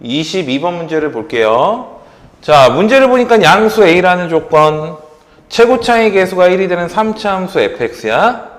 22번 문제를 볼게요. 자, 문제를 보니까 양수 A라는 조건, 최고차의 계수가 1이 되는 3차 함수 fx야.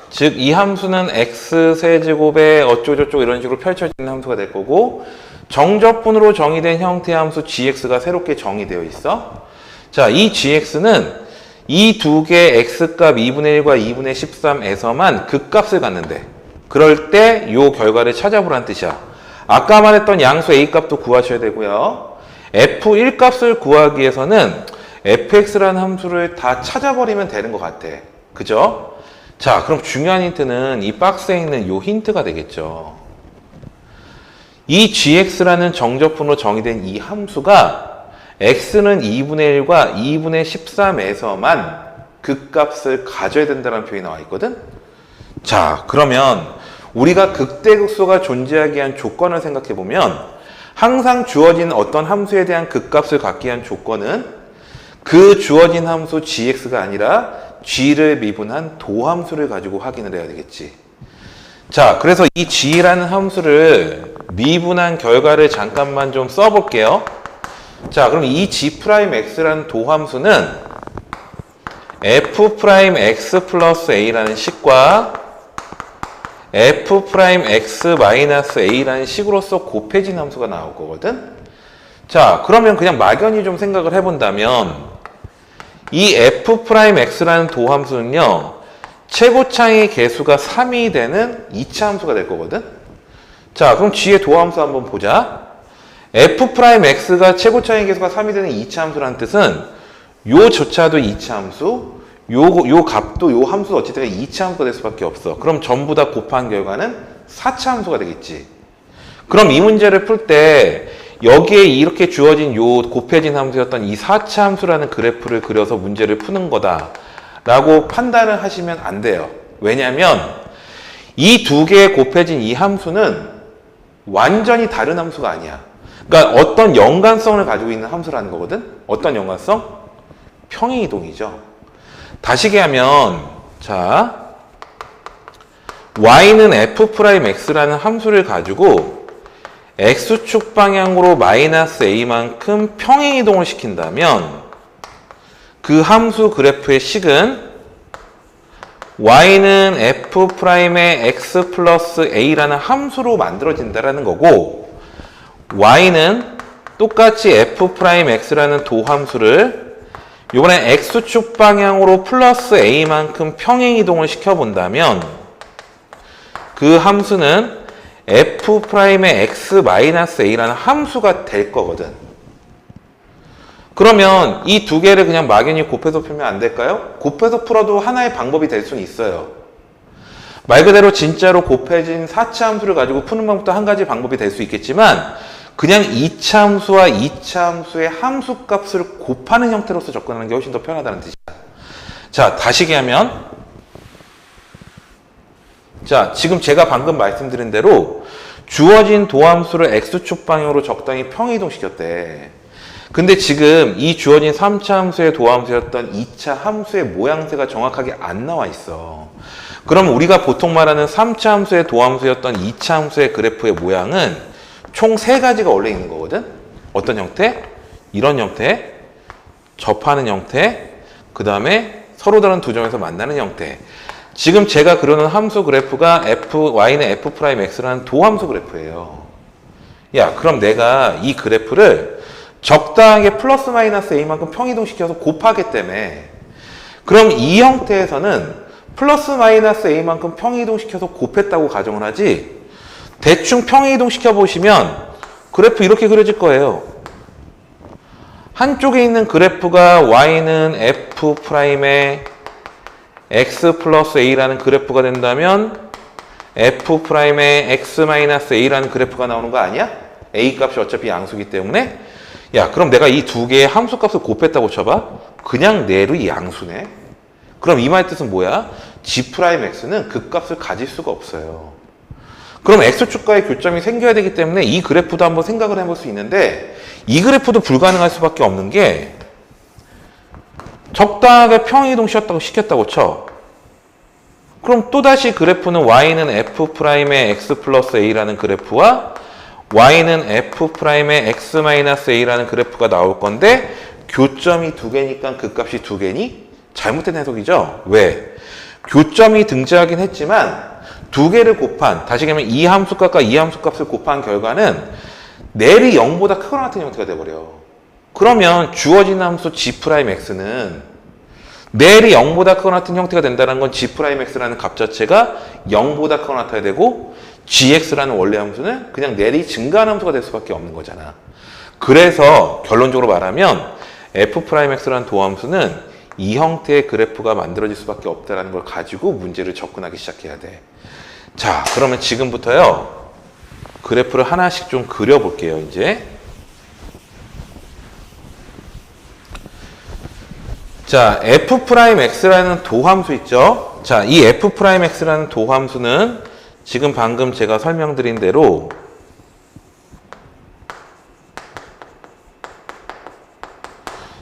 즉, 이 함수는 x세제곱에 어쩌고저쩌고 이런 식으로 펼쳐지는 함수가 될 거고, 정적분으로 정의된 형태의 함수 gx가 새롭게 정의되어 있어. 자, 이 gx는 이 두 개의 x값 2분의 1과 2분의 13에서만 극값을 갖는데, 그럴 때 이 결과를 찾아보라는 뜻이야. 아까 말했던 양수 a 값도 구하셔야 되고요. f1 값을 구하기 위해서는 fx라는 함수를 다 찾아버리면 되는 것 같아. 그죠? 자, 그럼 중요한 힌트는 이 박스에 있는 이 힌트가 되겠죠. 이 gx라는 정적분으로 정의된 이 함수가 x는 2분의 1과 2분의 13에서만 극값을 가져야 된다는 표현이 나와 있거든? 자, 그러면 우리가 극대극소가 존재하기 위한 조건을 생각해 보면 항상 주어진 어떤 함수에 대한 극값을 갖기 위한 조건은 그 주어진 함수 gx가 아니라 g를 미분한 도함수를 가지고 확인을 해야 되겠지. 자, 그래서 이 g라는 함수를 미분한 결과를 잠깐만 좀 써볼게요. 자, 그럼 이 g'x라는 도함수는 f'x 플러스 a라는 식과 f'x a라는 식으로서 곱해진 함수가 나올 거거든? 자, 그러면 그냥 막연히 좀 생각을 해본다면 이 f'x라는 도함수는요, 최고차의 계수가 3이 되는 2차 함수가 될 거거든? 자, 그럼 g의 도함수 한번 보자. f'x가 최고차의 계수가 3이 되는 2차 함수라는 뜻은 요조차도 2차 함수, 요 값도 요 함수 어쨌든 2차 함수가 될 수밖에 없어. 그럼 전부 다 곱한 결과는 4차 함수가 되겠지. 그럼 이 문제를 풀 때 여기에 이렇게 주어진 요 곱해진 함수였던 이 4차 함수라는 그래프를 그려서 문제를 푸는 거다 라고 판단을 하시면 안 돼요. 왜냐하면 이 두 개의 곱해진 이 함수는 완전히 다른 함수가 아니야. 그러니까 어떤 연관성을 가지고 있는 함수라는 거거든. 어떤 연관성? 평행이동이죠. 다시 얘기하면, 자, y는 f'x라는 함수를 가지고 x축 방향으로 마이너스 a만큼 평행이동을 시킨다면 그 함수 그래프의 식은 y는 f'의 x 플러스 a라는 함수로 만들어진다는 거고, y는 똑같이 f'x라는 도함수를 이번엔 x축 방향으로 플러스 a만큼 평행이동을 시켜본다면 그 함수는 f'의 x-a라는 함수가 될 거거든. 그러면 이 두 개를 그냥 막연히 곱해서 풀면 안 될까요? 곱해서 풀어도 하나의 방법이 될 수는 있어요. 말 그대로 진짜로 곱해진 4차 함수를 가지고 푸는 방법도 한 가지 방법이 될 수 있겠지만 그냥 2차 함수와 2차 함수의 함수값을 곱하는 형태로서 접근하는 게 훨씬 더 편하다는 뜻이야. 자, 다시 얘기하면, 자, 지금 제가 방금 말씀드린 대로 주어진 도함수를 x축 방향으로 적당히 평행이동시켰대. 근데 지금 이 주어진 3차 함수의 도함수였던 2차 함수의 모양새가 정확하게 안 나와 있어. 그럼 우리가 보통 말하는 3차 함수의 도함수였던 2차 함수의 그래프의 모양은 총 3가지가 원래 있는 거거든? 어떤 형태? 이런 형태, 접하는 형태, 그 다음에 서로 다른 두 점에서 만나는 형태. 지금 제가 그려놓은 함수 그래프가 y는 f'x라는 도함수 그래프예요. 야, 그럼 내가 이 그래프를 적당하게 플러스 마이너스 a만큼 평이동시켜서 곱하겠다며. 그럼 이 형태에서는 플러스 마이너스 a만큼 평이동시켜서 곱했다고 가정을 하지, 대충 평행이동시켜 보시면 그래프 이렇게 그려질 거예요. 한쪽에 있는 그래프가 y는 f'의 x 플러스 a라는 그래프가 된다면 f'의 x-a라는 그래프가 나오는 거 아니야? a 값이 어차피 양수기 때문에. 야, 그럼 내가 이 두 개의 함수값을 곱했다고 쳐봐. 그냥 내로 이 양수네. 그럼 이 말 뜻은 뭐야? g'x는 그 값을 가질 수가 없어요. 그럼 x축과의 교점이 생겨야 되기 때문에 이 그래프도 한번 생각을 해볼 수 있는데, 이 그래프도 불가능할 수밖에 없는 게 적당하게 평행이동 시켰다고 쳐. 그럼 또다시 그래프는 y는 f'의 x 플러스 a라는 그래프와 y는 f'의 x-a라는 그래프가 나올 건데 교점이 두 개니까 그 값이 두 개니? 잘못된 해석이죠? 왜? 교점이 등장하긴 했지만 두 개를 곱한, 다시 얘기하면 이 함수값과 이 함수값을 곱한 결과는 넬이 0보다 크거나 같은 형태가 돼버려. 그러면 주어진 함수 g'x는 넬이 0보다 크거나 같은 형태가 된다는 건 g'x라는 값 자체가 0보다 크거나 같아야 되고 gx라는 원래 함수는 그냥 넬이 증가하는 함수가 될 수밖에 없는 거잖아. 그래서 결론적으로 말하면 f'x라는 도함수는 이 형태의 그래프가 만들어질 수밖에 없다는 걸 가지고 문제를 접근하기 시작해야 돼. 자, 그러면 지금부터요. 그래프를 하나씩 좀 그려볼게요, 이제. 자, f'x라는 도함수 있죠? 자, 이 f'x라는 도함수는 지금 방금 제가 설명드린 대로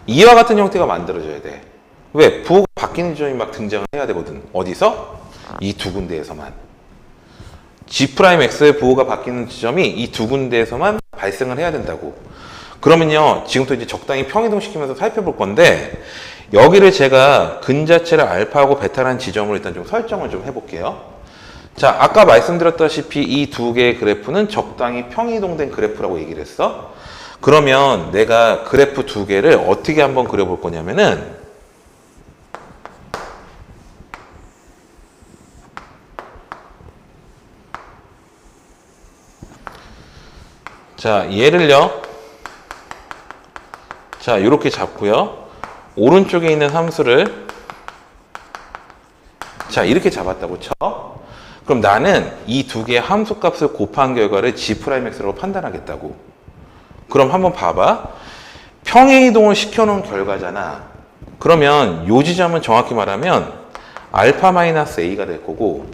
이와 같은 형태가 만들어져야 돼. 왜? 부호가 바뀌는 지점이 막 등장을 해야 되거든. 어디서? 이 두 군데에서만. g'x의 부호가 바뀌는 지점이 이 두 군데에서만 발생을 해야 된다고. 그러면요, 지금부터 이제 적당히 평이동시키면서 살펴볼 건데, 여기를 제가 근자체를 알파하고 베타라는 지점으로 일단 좀 설정을 좀 해볼게요. 자, 아까 말씀드렸다시피 이 두 개의 그래프는 적당히 평이동된 그래프라고 얘기를 했어. 그러면 내가 그래프 두 개를 어떻게 한번 그려볼 거냐면은, 자, 얘를요. 자, 이렇게 잡고요. 오른쪽에 있는 함수를 자, 이렇게 잡았다고 쳐. 그럼 나는 이 두 개의 함수값을 곱한 결과를 g'x라고 판단하겠다고. 그럼 한번 봐봐. 평행이동을 시켜놓은 결과잖아. 그러면 이 지점은 정확히 말하면 알파-a가 될 거고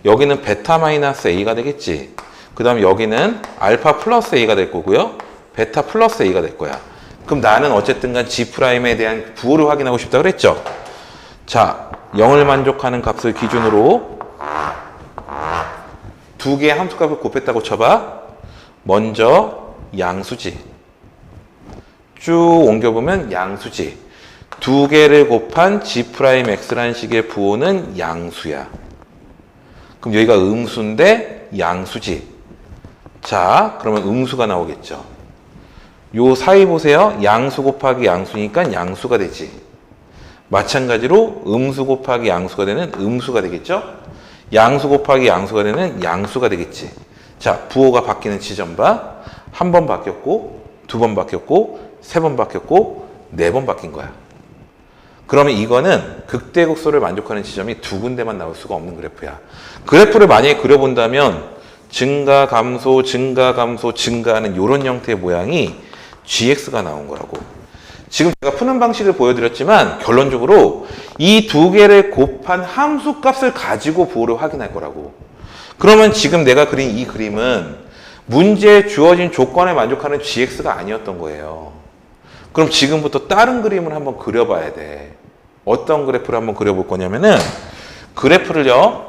여기는 베타-a가 되겠지. 그 다음에 여기는 알파 플러스 a가 될 거고요. 베타 플러스 a가 될 거야. 그럼 나는 어쨌든 간 g'에 대한 부호를 확인하고 싶다 그랬죠? 자, 0을 만족하는 값을 기준으로 두 개의 함수값을 곱했다고 쳐봐. 먼저 양수지. 쭉 옮겨보면 양수지. 두 개를 곱한 g'x라는 식의 부호는 양수야. 그럼 여기가 음수인데 양수지. 자, 그러면 음수가 나오겠죠. 요 사이 보세요. 양수 곱하기 양수니까 양수가 되지. 마찬가지로 음수 곱하기 양수가 되는 음수가 되겠죠. 양수 곱하기 양수가 되는 양수가 되겠지. 자, 부호가 바뀌는 지점 봐. 한 번 바뀌었고, 두 번 바뀌었고, 세 번 바뀌었고, 네 번 바뀐 거야. 그러면 이거는 극대극소를 만족하는 지점이 두 군데만 나올 수가 없는 그래프야. 그래프를 만약에 그려본다면 증가, 감소, 증가, 감소, 증가하는 이런 형태의 모양이 gx가 나온 거라고. 지금 제가 푸는 방식을 보여드렸지만 결론적으로 이 두 개를 곱한 함수값을 가지고 부호를 확인할 거라고. 그러면 지금 내가 그린 이 그림은 문제에 주어진 조건에 만족하는 gx가 아니었던 거예요. 그럼 지금부터 다른 그림을 한번 그려봐야 돼. 어떤 그래프를 한번 그려볼 거냐면은 그래프를요.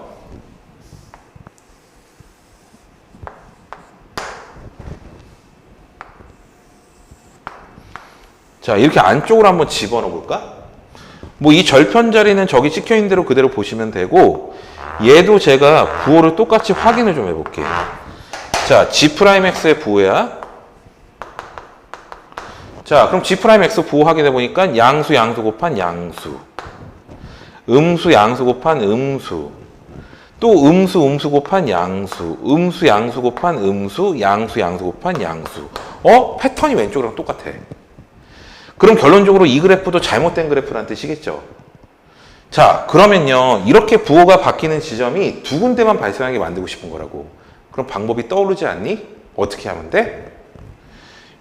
자, 이렇게 안쪽으로 한번 집어넣어 볼까? 뭐 이 절편 자리는 저기 찍혀 있는 대로 그대로 보시면 되고 얘도 제가 부호를 똑같이 확인을 좀 해볼게요. 자, g'x의 부호야. 자, 그럼 g'x 부호 확인해 보니까 양수 곱한 양수, 음수 양수 곱한 음수, 또 음수 곱한 양수, 양수 곱한 음수, 양수 곱한 양수. 패턴이 왼쪽이랑 똑같아. 그럼 결론적으로 이 그래프도 잘못된 그래프란 뜻이겠죠. 자, 그러면요. 이렇게 부호가 바뀌는 지점이 두 군데만 발생하게 만들고 싶은 거라고. 그럼 방법이 떠오르지 않니? 어떻게 하면 돼?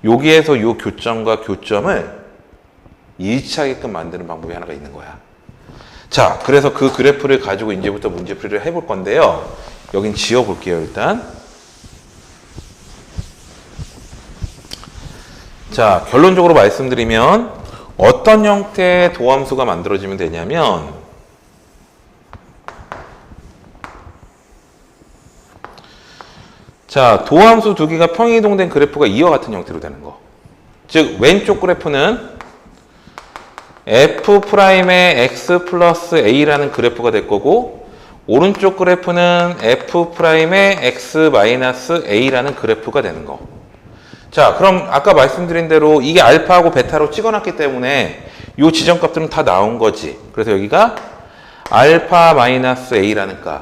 여기에서 요 교점과 교점을 일치하게끔 만드는 방법이 하나가 있는 거야. 자, 그래서 그 그래프를 가지고 이제부터 문제풀이를 해볼 건데요. 여긴 지워볼게요, 일단. 자, 결론적으로 말씀드리면 어떤 형태의 도함수가 만들어지면 되냐면 자, 도함수 두 개가 평이동된 그래프가 이와 같은 형태로 되는 거. 즉, 왼쪽 그래프는 F'의 X 플러스 A라는 그래프가 될 거고, 오른쪽 그래프는 F'의 X 마이너스 A라는 그래프가 되는 거. 자, 그럼 아까 말씀드린 대로 이게 알파하고 베타로 찍어놨기 때문에 이 지정값들은 다 나온 거지. 그래서 여기가 알파 마이너스 A라는 값.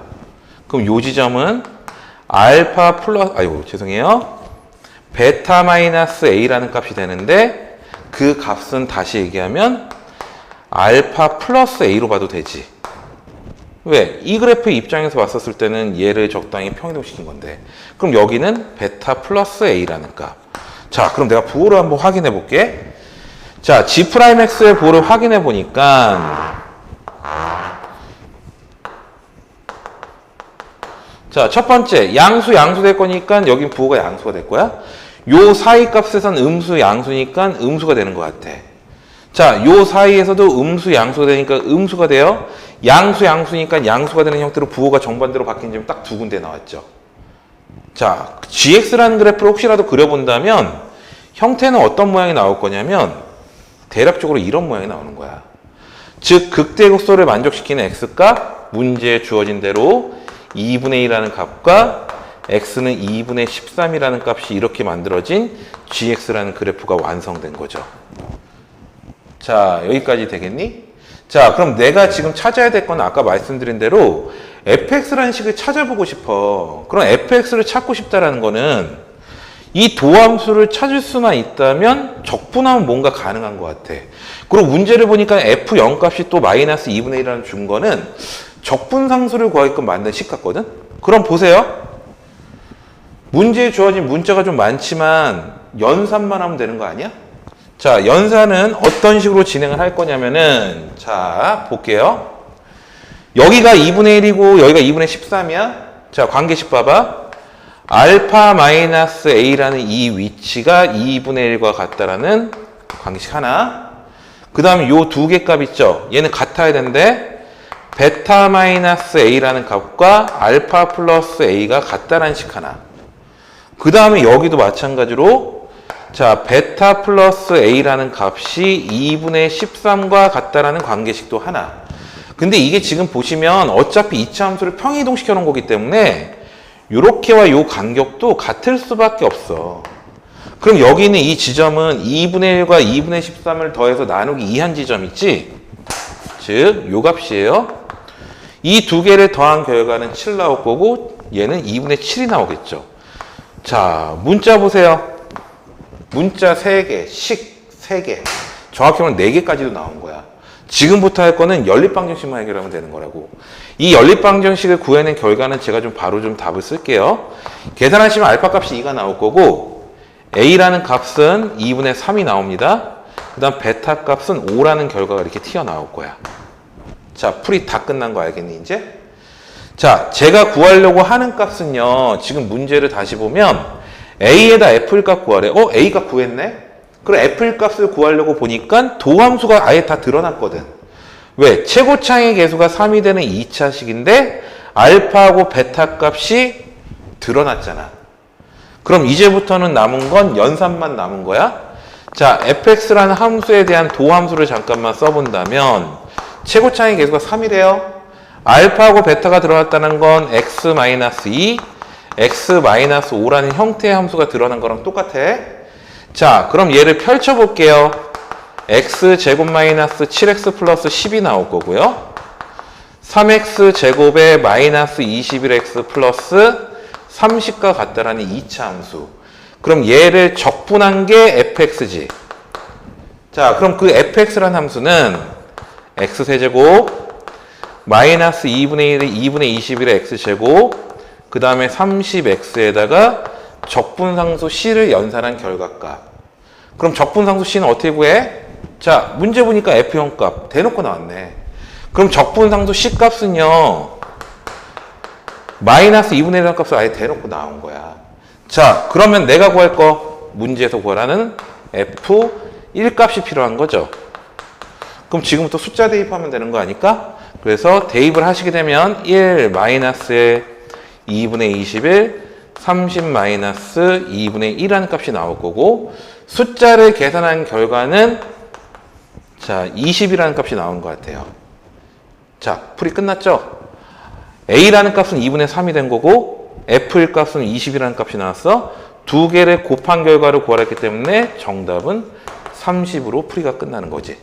그럼 이 지점은 알파 플러스, 아이고, 죄송해요. 베타 마이너스 A라는 값이 되는데 그 값은 다시 얘기하면 알파 플러스 A로 봐도 되지. 왜? 이 그래프의 입장에서 봤었을 때는 얘를 적당히 평이동시킨 건데. 그럼 여기는 베타 플러스 A라는 값. 자, 그럼 내가 부호를 한번 확인해 볼게. 자, G'X의 부호를 확인해 보니까 자, 첫 번째 양수 될 거니까 여긴 부호가 양수가 될 거야. 요 사이 값에선 음수 양수니까 음수가 되는 것 같아. 자, 요 사이에서도 음수 양수가 되니까 음수가 돼요. 양수니까 양수가 되는 형태로 부호가 정반대로 바뀐 점이 딱 두 군데 나왔죠. 자, GX라는 그래프를 혹시라도 그려본다면 형태는 어떤 모양이 나올 거냐면 대략적으로 이런 모양이 나오는 거야. 즉, 극대극소를 만족시키는 X값, 문제에 주어진 대로 2분의 1이라는 값과 X는 2분의 13이라는 값이 이렇게 만들어진 GX라는 그래프가 완성된 거죠. 자, 여기까지 되겠니? 자, 그럼 내가 지금 찾아야 될 건 아까 말씀드린 대로 fx라는 식을 찾아보고 싶어. 그럼 fx를 찾고 싶다라는 거는 이 도함수를 찾을 수만 있다면 적분하면 뭔가 가능한 것 같아. 그리고 문제를 보니까 f0 값이 또 마이너스 2분의 1이라는 준 거는 적분상수를 구하게끔 만든 식 같거든? 그럼 보세요. 문제에 주어진 문자가 좀 많지만 연산만 하면 되는 거 아니야? 자, 연산은 어떤 식으로 진행을 할 거냐면은, 자, 볼게요. 여기가 2분의 1이고 여기가 2분의 13이야. 자, 관계식 봐봐. 알파 마이너스 A라는 이 위치가 2분의 1과 같다라는 관계식 하나. 그 다음에 요 두 개 값 있죠? 얘는 같아야 되는데 베타 마이너스 A라는 값과 알파 플러스 A가 같다라는 식 하나. 그 다음에 여기도 마찬가지로 자, 베타 플러스 A라는 값이 2분의 13과 같다라는 관계식도 하나. 근데 이게 지금 보시면 어차피 이차 함수를 평이동시켜 놓은 거기 때문에 요렇게와 요 간격도 같을 수밖에 없어. 그럼 여기 있는 이 지점은 2분의 1과 2분의 13을 더해서 나누기 2한 지점 있지? 즉, 요 값이에요. 이 두 개를 더한 결과는 7 나올 거고 얘는 2분의 7이 나오겠죠. 자, 문자 보세요. 문자 3개, 식 3개, 정확히 말하면 4개까지도 나온 거야. 지금부터 할 거는 연립방정식만 해결하면 되는 거라고. 이 연립방정식을 구해낸 결과는 제가 좀 바로 좀 답을 쓸게요. 계산하시면 알파 값이 2가 나올 거고 A라는 값은 2분의 3이 나옵니다. 그 다음 베타 값은 5라는 결과가 이렇게 튀어나올 거야. 자, 풀이 다 끝난 거 알겠니 이제? 자, 제가 구하려고 하는 값은요, 지금 문제를 다시 보면 A에다 F일 값 구하래. A 값 구했네? 그럼 F일 값을 구하려고 보니까 도함수가 아예 다 드러났거든. 왜? 최고차의 계수가 3이 되는 2차식인데 알파하고 베타 값이 드러났잖아. 그럼 이제부터는 남은 건 연산만 남은 거야. 자, fx라는 함수에 대한 도함수를 잠깐만 써본다면 최고차의 계수가 3이래요. 알파하고 베타가 들어갔다는 건 x-2, x-5라는 형태의 함수가 드러난 거랑 똑같아. 자, 그럼 얘를 펼쳐볼게요. x제곱 마이너스 7x 플러스 10이 나올 거고요. 3x제곱에 마이너스 21x 플러스 30과 같다라는 2차 함수. 그럼 얘를 적분한 게 fx지. 자, 그럼 그 fx라는 함수는 x세제곱 마이너스 2분의 1에 2분의 21의 x제곱 그 다음에 30x에다가 적분상수 c를 연산한 결과값. 그럼 적분상수 c는 어떻게 구해? 자, 문제 보니까 f0 값 대놓고 나왔네. 그럼 적분상수 c 값은요 마이너스 2분의 1 값을 아예 대놓고 나온 거야. 자, 그러면 내가 구할 거 문제에서 구하라는 f1 값이 필요한 거죠. 그럼 지금부터 숫자 대입하면 되는 거 아닐까? 그래서 대입을 하시게 되면 1 마이너스에 2분의 21 30-2분의 1이라는 값이 나올 거고, 숫자를 계산한 결과는 자 20이라는 값이 나온 것 같아요. 자, 풀이 끝났죠? A라는 값은 2분의 3이 된 거고 F일 값은 20이라는 값이 나왔어. 두 개를 곱한 결과를 구하랬기 때문에 정답은 30으로 풀이가 끝나는 거지.